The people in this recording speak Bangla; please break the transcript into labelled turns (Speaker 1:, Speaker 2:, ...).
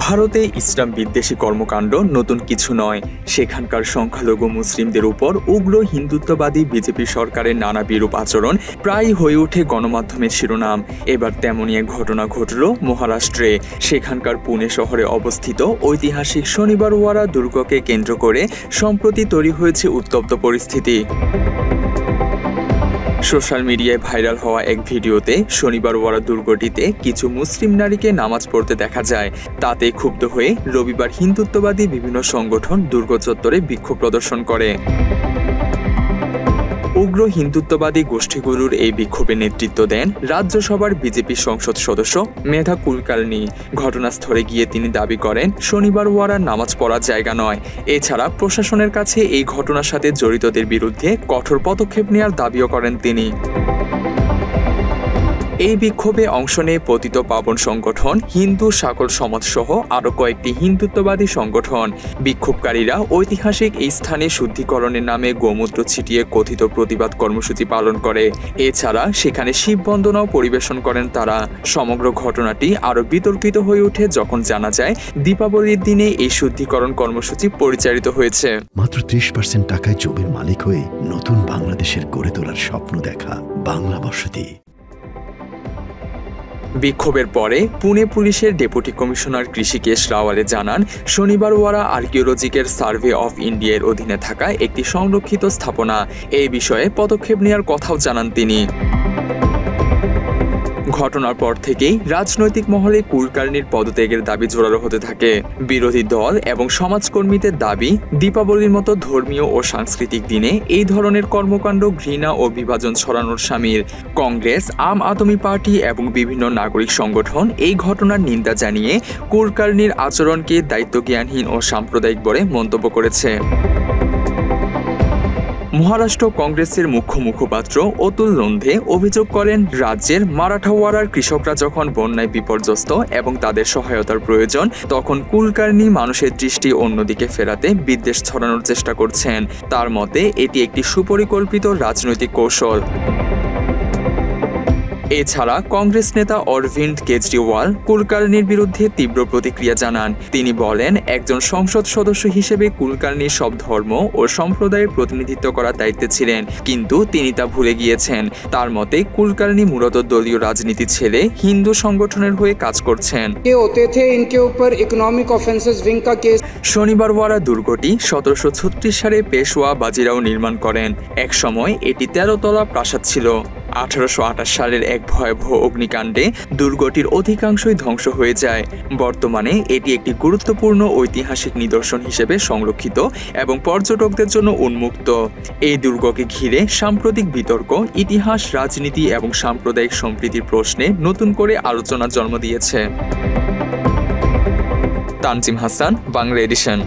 Speaker 1: ভারতে ইসলাম বিদ্বেষী কর্মকাণ্ড নতুন কিছু নয়। সেখানকার সংখ্যালঘু মুসলিমদের উপর উগ্র হিন্দুত্ববাদী বিজেপি সরকারের নানা বিরূপ আচরণ প্রায়ই হয়ে ওঠে গণমাধ্যমের শিরোনাম। এবার তেমনই এক ঘটনা ঘটল মহারাষ্ট্রে। সেখানকার পুনে শহরে অবস্থিত ঐতিহাসিক শনিবারওয়াড়া দুর্গকে কেন্দ্র করে সম্প্রতি তৈরি হয়েছে উত্তপ্ত পরিস্থিতি। সোশ্যাল মিডিয়ায় ভাইরাল হওয়া এক ভিডিওতে শনিবারওয়াড়া দুর্গটিতে কিছু মুসলিম নারীকে নামাজ পড়তে দেখা যায়। তাতে ক্ষুব্ধ হয়ে রবিবার হিন্দুত্ববাদী বিভিন্ন সংগঠন দুর্গ চত্বরে বিক্ষোভ প্রদর্শন করে। উগ্র হিন্দুত্ববাদী গোষ্ঠীগুলোর এই বিক্ষোভে নেতৃত্ব দেন রাজ্যসভার বিজেপি সংসদ সদস্য মেধা কুলকার্নি। ঘটনাস্থলে গিয়ে তিনি দাবি করেন শনিবারওয়াড়া নামাজ পড়ার জায়গা নয়। এছাড়া প্রশাসনের কাছে এই ঘটনার সাথে জড়িতদের বিরুদ্ধে কঠোর পদক্ষেপ নেওয়ার দাবিও করেন তিনি। এই বিক্ষোভে অংশ নেয় পতিত পাবন সংগঠন, হিন্দু সকল সমাজ সহ আরও কয়েকটি হিন্দুত্ববাদী সংগঠন। বিক্ষোভকারীরা ঐতিহাসিক এই স্থানে শুদ্ধিকরণের নামে গোমূত্র ছিটিয়ে কথিত প্রতিবাদ কর্মসূচি পালন করে। এছাড়া সেখানে শিব বন্দনাও পরিবেশন করেন তারা। সমগ্র ঘটনাটি আরও বিতর্কিত হয়ে ওঠে যখন জানা যায় দীপাবলির দিনে এই শুদ্ধিকরণ কর্মসূচি পরিচালিত হয়েছে।
Speaker 2: মাত্র 30% টাকায় জমির মালিক হয়ে নতুন বাংলাদেশের গড়ে তোলার স্বপ্ন দেখা বাংলা বসতি।
Speaker 1: বিক্ষোভের পরে পুনে পুলিশের ডেপুটি কমিশনার কৃষিকেশ রাওয়ালে জানান শনিবারওয়াড়া আর্কিওলজিক্যাল সার্ভে অফ ইন্ডিয়ার অধীনে থাকা একটি সংরক্ষিত স্থাপনা। এই বিষয়ে পদক্ষেপ নেওয়ার কথাও জানান তিনি। ঘটনার পর থেকেই রাজনৈতিক মহলে কুলকার্নির পদত্যাগের দাবি জোরালো হতে থাকে। বিরোধী দল এবং সমাজকর্মীদের দাবি দীপাবলির মতো ধর্মীয় ও সাংস্কৃতিক দিনে এই ধরনের কর্মকাণ্ড ঘৃণা ও বিভাজন ছড়ানোর শামিল। কংগ্রেস, আম আদমি পার্টি এবং বিভিন্ন নাগরিক সংগঠন এই ঘটনার নিন্দা জানিয়ে কুলকার্নির আচরণকে দায়িত্বজ্ঞানহীন ও সাম্প্রদায়িক বলে মন্তব্য করেছে। মহারাষ্ট্র কংগ্রেসের মুখ্য মুখপাত্র অতুল লোন্ধে অভিযোগ করেন রাজ্যের মারাঠাওয়াড়ার কৃষকরা যখন বন্যায় বিপর্যস্ত এবং তাদের সহায়তার প্রয়োজন তখন কুলকার্নি মানুষের দৃষ্টি অন্যদিকে ফেরাতে বিদ্বেষ ছড়ানোর চেষ্টা করছেন। তার মতে এটি একটি সুপরিকল্পিত রাজনৈতিক কৌশল। এছাড়া কংগ্রেস নেতা অরবিন্দ কেজরিওয়াল কুলকার্নির বিরুদ্ধে তীব্র প্রতিক্রিয়া জানান। তিনি বলেন একজন সংসদ সদস্য হিসেবে কুলকার্নি সব ধর্ম ও সম্প্রদায়ের প্রতিনিধিত্ব করার দায়িত্বে ছিলেন, কিন্তু তিনি তা ভুলে গিয়েছেন। তার মতে কুলকার্নি মূলত দলীয় রাজনীতি ছেড়ে হিন্দু সংগঠনের হয়ে কাজ করছেন। শনিবারওয়াড়া দুর্গটি 1736 সালে পেশওয়া বাজিরাও নির্মাণ করেন। এক সময় এটি 13 তলা প্রাসাদ ছিল। 1828 সালের এক ভয়াবহ অগ্নিকাণ্ডে দুর্গটির অধিকাংশই ধ্বংস হয়ে যায়। বর্তমানে এটি একটি গুরুত্বপূর্ণ ঐতিহাসিক নিদর্শন হিসেবে সংরক্ষিত এবং পর্যটকদের জন্য উন্মুক্ত। এই দুর্গকে ঘিরে সাম্প্রতিক বিতর্ক ইতিহাস, রাজনীতি এবং সাম্প্রদায়িক সম্প্রীতির প্রশ্নে নতুন করে আলোচনা জন্ম দিয়েছে। তানজিম হাসান, বাংলা এডিশন।